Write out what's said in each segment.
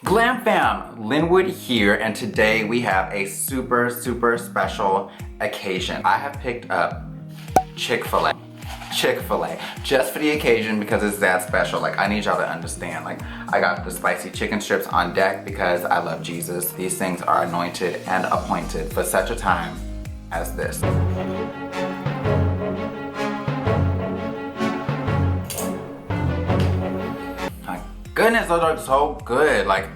GlamFam, Linwood here, and today we have a super special occasion. I have picked up Chick-fil-A just for the occasion because it's that special. Like, I need y'all to understand. Like, I got the spicy chicken strips on deck because I love Jesus. These things are anointed and appointed for such a time as this. Goodness, those are so good. Like,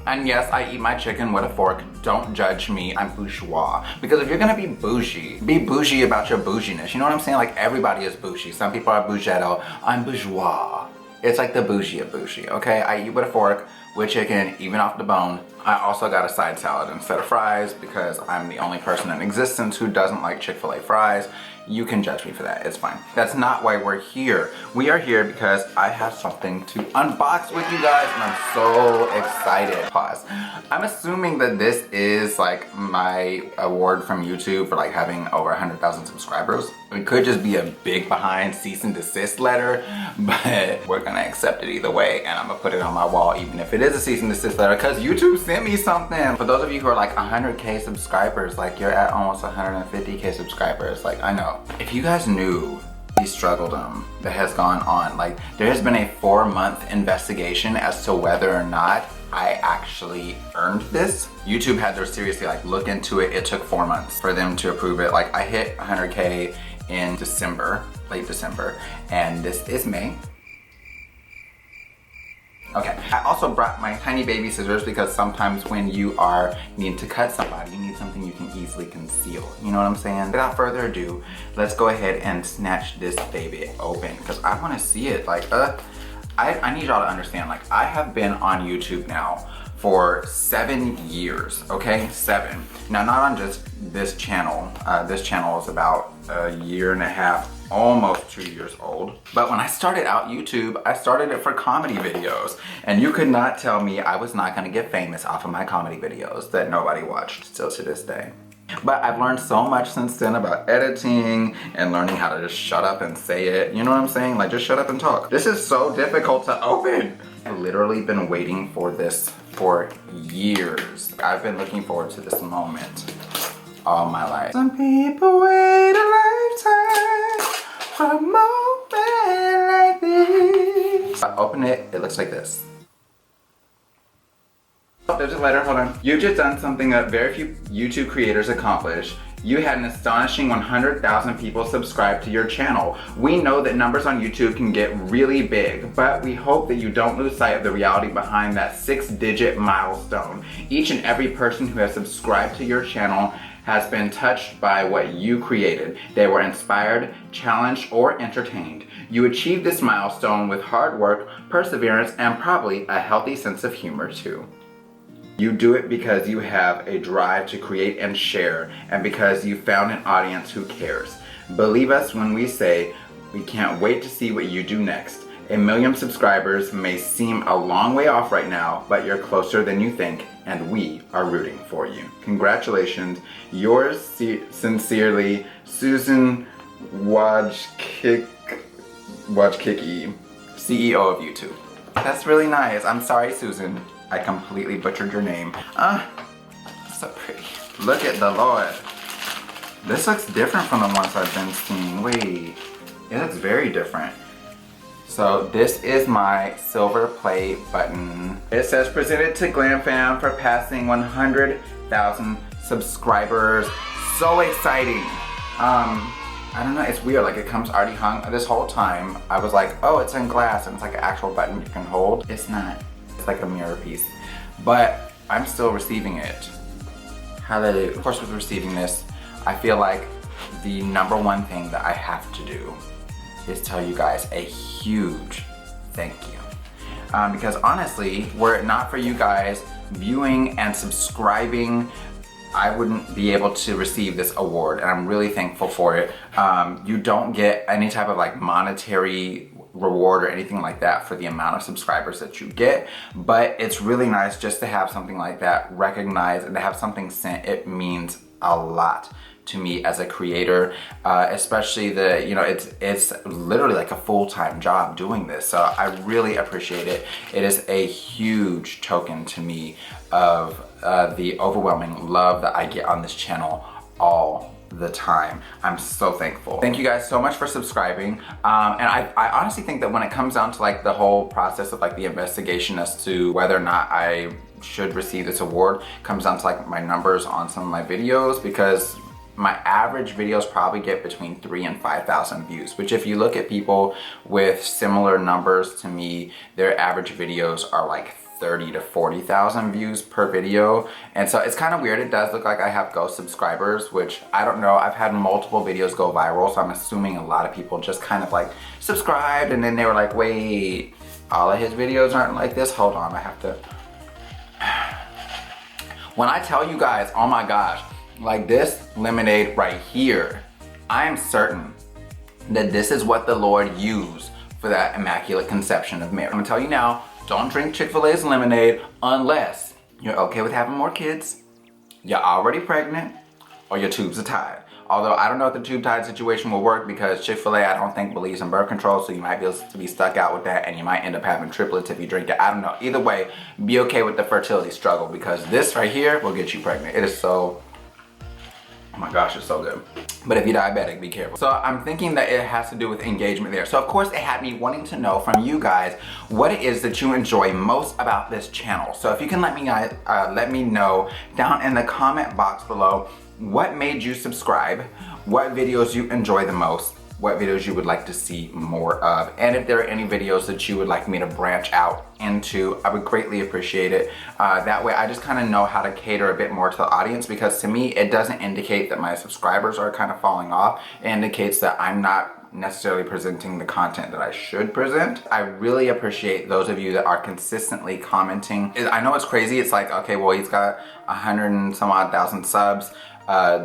and yes, I eat my chicken with a fork. Don't judge me, I'm bourgeois. Because if you're gonna be bougie about your bouginess. You know what I'm saying? Like, everybody is bougie. Some people are bougetto. I'm bourgeois. It's like the bougie of bougie, okay? I eat with a fork, with chicken, even off the bone. I also got a side salad instead of fries because I'm the only person in existence who doesn't like Chick-fil-A fries. You can judge me for that, it's fine. That's not why we're here. We are here because I have something to unbox with you guys and I'm so excited. Pause. I'm assuming that this is like my award from YouTube for like having over 100,000 subscribers. It could just be a big behind cease and desist letter, but we're gonna accept it either way and I'm gonna put it on my wall even if it is a cease and desist letter because YouTube sent me something. For those of you who are like 100K subscribers, like you're at almost 150K subscribers, like I know. If you guys knew the struggle that has gone on, like there has been a 4-month investigation as to whether or not I actually earned this. YouTube had to seriously like look into it. It took 4 months for them to approve it. Like I hit 100K in December, late December, and this is May. Okay, I also brought my tiny baby scissors because sometimes when you are needing to cut somebody, you need something you can easily conceal. You know what I'm saying? Without further ado, let's go ahead and snatch this baby open because I want to see it. Like, I need y'all to understand, like I have been on YouTube now for 7 years, okay? 7. Now, not on just this channel. This channel is about a year and a half, almost 2 years old. But when I started out YouTube, I started it for comedy videos. And you could not tell me I was not gonna get famous off of my comedy videos that nobody watched, still to this day. But I've learned so much since then about editing and learning how to just shut up and say it. You know what I'm saying? Like, just shut up and talk. This is so difficult to open. I've literally been waiting for this for years. I've been looking forward to this moment all my life. Some people wait a lifetime for a moment like this. If I open it, it looks like this. Oh, there's a letter, hold on. You've just done something that very few YouTube creators accomplish. You had an astonishing 100,000 people subscribe to your channel. We know that numbers on YouTube can get really big, but we hope that you don't lose sight of the reality behind that 6-digit milestone. Each and every person who has subscribed to your channel has been touched by what you created. They were inspired, challenged, or entertained. You achieved this milestone with hard work, perseverance, and probably a healthy sense of humor too. You do it because you have a drive to create and share, and because you found an audience who cares. Believe us when we say, we can't wait to see what you do next. 1 million subscribers may seem a long way off right now, but you're closer than you think, and we are rooting for you. Congratulations, yours sincerely, Susan Wojcicki, CEO of YouTube. That's really nice. I'm sorry, Susan. I completely butchered your name. So pretty. Look at the Lord. This looks different from the ones I've been seeing. Wait, it looks very different. So this is my silver play button. It says presented to GlamFam for passing 100,000 subscribers. So exciting. I don't know, it's weird, like it comes already hung. This whole time I was like, oh, it's in glass and it's like an actual button you can hold. It's not. It's like a mirror piece, but I'm still receiving it. Hallelujah. Of course, with receiving this, I feel like the #1 thing that I have to do is tell you guys a huge thank you. Because honestly, were it not for you guys viewing and subscribing, I wouldn't be able to receive this award, and I'm really thankful for it. You don't get any type of like monetary reward or anything like that for the amount of subscribers that you get, but it's really nice just to have something like that recognized and to have something sent. It means a lot to me as a creator, especially it's literally like a full-time job doing this. So I really appreciate it. It is a huge token to me of the overwhelming love that I get on this channel all the time. I'm so thankful. Thank you guys so much for subscribing. And I honestly think that when it comes down to like the whole process of like the investigation as to whether or not I should receive this award, comes down to like my numbers on some of my videos, because my average videos probably get between 3,000 and 5,000 views, which if you look at people with similar numbers to me, their average videos are like 30 to 40,000 views per video. And so it's kind of weird. It does look like I have ghost subscribers, which I don't know. I've had multiple videos go viral, so I'm assuming a lot of people just kind of like subscribed and then they were like, wait, all of his videos aren't like this? Hold on, I have to. When I tell you guys, oh my gosh, like this lemonade right here, I am certain that this is what the Lord used for that Immaculate Conception of Mary. I'm gonna tell you now, don't drink Chick-fil-A's lemonade unless you're okay with having more kids, you're already pregnant, or your tubes are tied. Although I don't know if the tube tied situation will work, because Chick-fil-A I don't think believes in birth control, so you might be able to be stuck out with that and you might end up having triplets if you drink it. I don't know. Either way, be okay with the fertility struggle, because this right here will get you pregnant. It is so, oh my gosh, it's so good. But if you're diabetic, be careful. So I'm thinking that it has to do with engagement there. So of course it had me wanting to know from you guys what it is that you enjoy most about this channel. So if you can let me know down in the comment box below what made you subscribe, what videos you enjoy the most, what videos you would like to see more of, and if there are any videos that you would like me to branch out into, I would greatly appreciate it. That way I just kind of know how to cater a bit more to the audience, because to me it doesn't indicate that my subscribers are kind of falling off. It indicates that I'm not necessarily presenting the content that I should present. I really appreciate those of you that are consistently commenting. I know it's crazy. It's like, okay, well, he's got 100 and some odd thousand subs. I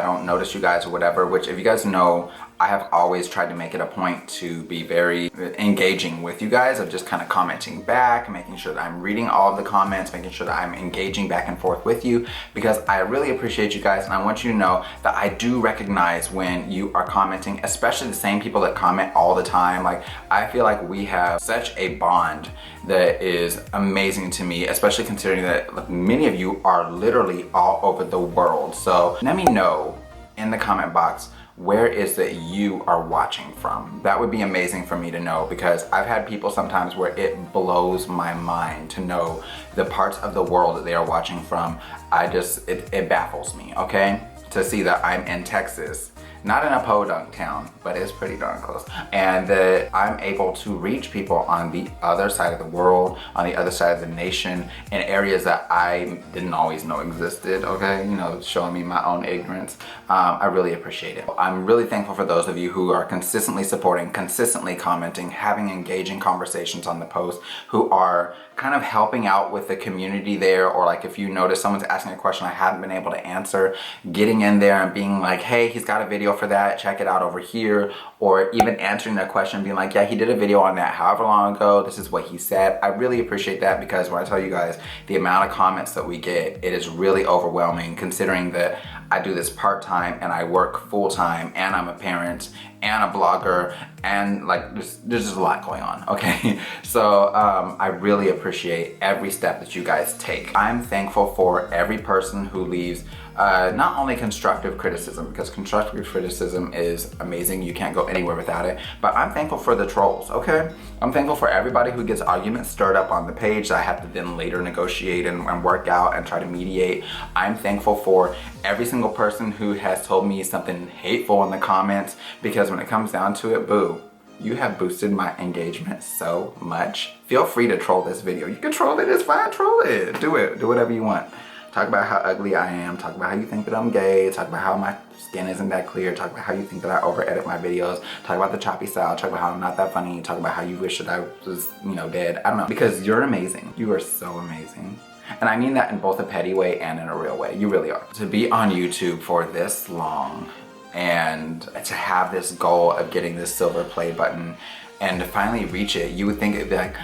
don't notice you guys or whatever, which if you guys know, I have always tried to make it a point to be very engaging with you guys, of just kind of commenting back, making sure that I'm reading all of the comments, making sure that I'm engaging back and forth with you, because I really appreciate you guys, and I want you to know that I do recognize when you are commenting, especially the same people that comment all the time. Like, I feel like we have such a bond that is amazing to me, especially considering that many of you are literally all over the world. So let me know in the comment box where is that you are watching from. That would be amazing for me to know, because I've had people sometimes where it blows my mind to know the parts of the world that they are watching from. It baffles me, okay? To see that I'm in Texas, not in a podunk town, but it's pretty darn close, and that I'm able to reach people on the other side of the world, on the other side of the nation, in areas that I didn't always know existed, okay? Showing me my own ignorance. I really appreciate it. I'm really thankful for those of you who are consistently supporting, consistently commenting, having engaging conversations on the post, who are kind of helping out with the community there, or like if you notice someone's asking a question I haven't been able to answer, getting in there and being like, hey, he's got a video for that, check it out over here, or even answering that question, being like, yeah, he did a video on that however long ago, this is what he said. I really appreciate that, because when I tell you guys the amount of comments that we get, it is really overwhelming, considering that I do this part-time and I work full-time, and I'm a parent and a blogger, and like there's just a lot going on, okay? So I really appreciate every step that you guys take. I'm thankful for every person who leaves not only constructive criticism, because constructive criticism is amazing, you can't go anywhere without it, but I'm thankful for the trolls, okay? I'm thankful for everybody who gets arguments stirred up on the page that I have to then later negotiate and work out and try to mediate. I'm thankful for every single person who has told me something hateful in the comments, because when it comes down to it, boo, you have boosted my engagement so much. Feel free to troll this video. You can troll it, it's fine, troll it. Do whatever you want. Talk about how ugly I am, talk about how you think that I'm gay, talk about how my skin isn't that clear, talk about how you think that I over edit my videos, talk about the choppy style, talk about how I'm not that funny, talk about how you wish that I was, dead. I don't know, because you're amazing. You are so amazing. And I mean that in both a petty way and in a real way. You really are. To be on YouTube for this long and to have this goal of getting this silver play button and to finally reach it, you would think it'd be like,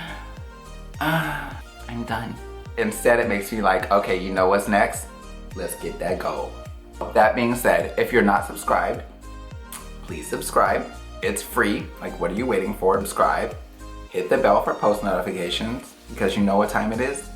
I'm done. Instead, it makes me like, okay, you know what's next? Let's get that goal. That being said, if you're not subscribed, please subscribe. It's free. Like, what are you waiting for? Subscribe. Hit the bell for post notifications because you know what time it is.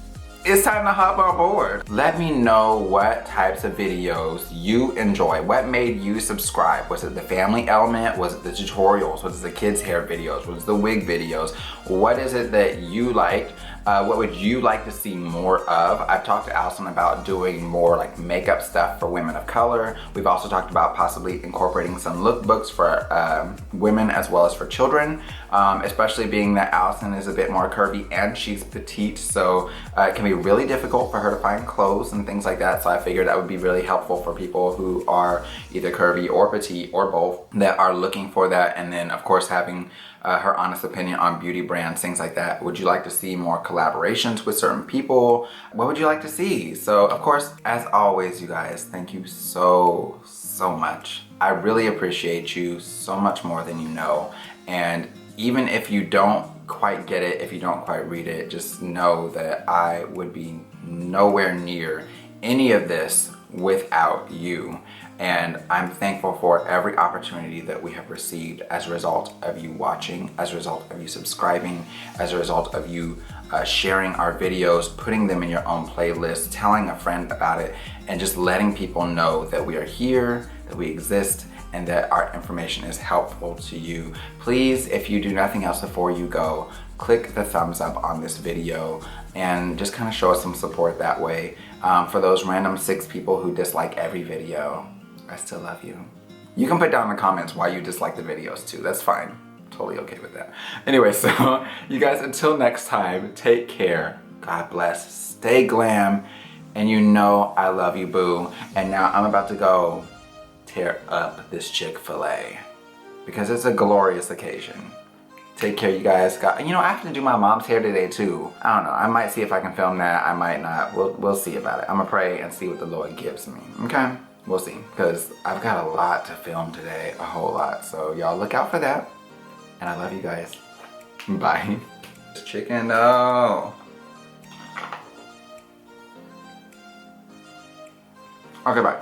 It's time to hop on board. Let me know what types of videos you enjoy. What made you subscribe? Was it the family element? Was it the tutorials? Was it the kids' hair videos? Was it the wig videos? What is it that you liked? What would you like to see more of? I've talked to Allison about doing more like makeup stuff for women of color. We've also talked about possibly incorporating some lookbooks for women as well as for children, especially being that Allison is a bit more curvy and she's petite, so it can be really difficult for her to find clothes and things like that. So I figured that would be really helpful for people who are either curvy or petite or both that are looking for that. And then of course having her honest opinion on beauty brands, things like that. Would you like to see more collaborations with certain people? What would you like to see? So of course, as always, you guys, thank you so much. I really appreciate you so much more than you know. And even if you don't quite get it, if you don't quite read it, just know that I would be nowhere near any of this without you. And I'm thankful for every opportunity that we have received as a result of you watching, as a result of you subscribing, as a result of you sharing our videos, putting them in your own playlist, telling a friend about it, and just letting people know that we are here, that we exist, and that our information is helpful to you. Please, if you do nothing else before you go, click the thumbs up on this video and just kind of show us some support that way. For those random 6 people who dislike every video, I still love you. You can put down in the comments why you dislike the videos too. That's fine. Totally okay with that. Anyway, so you guys, until next time, take care. God bless. Stay glam. And you know I love you, boo. And now I'm about to go tear up this Chick-fil-A because it's a glorious occasion. Take care, you guys. You know, I have to do my mom's hair today too. I don't know. I might see if I can film that. I might not. We'll see about it. I'm gonna pray and see what the Lord gives me. Okay? We'll see. Because I've got a lot to film today. A whole lot. So y'all look out for that. And I love you guys. Bye. Chicken dough. Okay, bye.